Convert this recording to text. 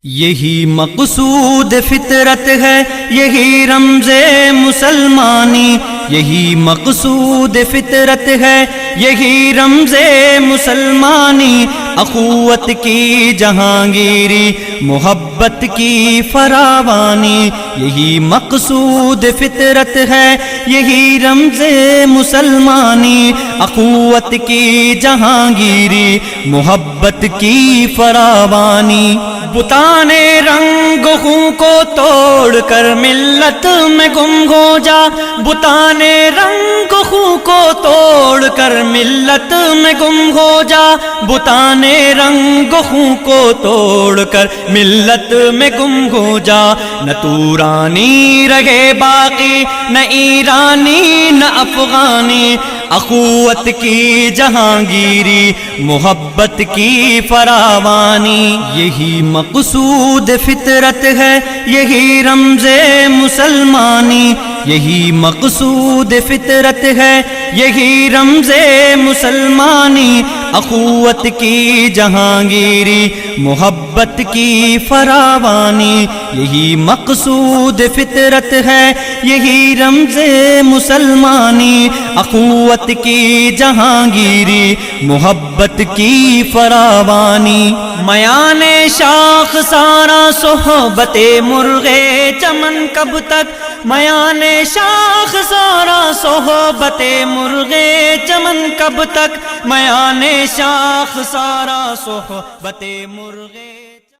یہی مقصود فطرت ہے، یہی رمز مسلمانی، یہی مقصود فطرت ہے، یہی رمز مسلمانی، اخوت کی جہانگیری، محبت کی فراوانی، یہی مقصود فطرت ہے، یہی رمز مسلمانی، اخوت کی جہانگیری، محبت کی فراوانی۔ بتان رنگ خوں کو توڑ کر ملت میں گم ہو جا، بتان رنگ خوں کو توڑ کر ملت میں گم ہو جا، بتان رنگ خوں کو توڑ کر ملت میں گم ہو جا، نہ تورانی رہے باقی، نہ ایرانی نہ افغانی، اخوت کی جہانگیری، محبت کی فراوانی، یہی مقصود فطرت ہے، یہی رمز مسلمانی، یہی مقصود فطرت ہے، یہی رمز مسلمانی، اخوت کی جہانگیری، محبت کی فراوانی، یہی مقصود فطرت ہے، یہی رمز مسلمانی، اخوت کی جہانگیری، محبت کی فراوانی۔ میان شاخ سارا صحبت مرغ چمن کب تک، میان شاخ سارا صحبت مرغ چمن کب تک، میان شاخ سارا صحبت مرغ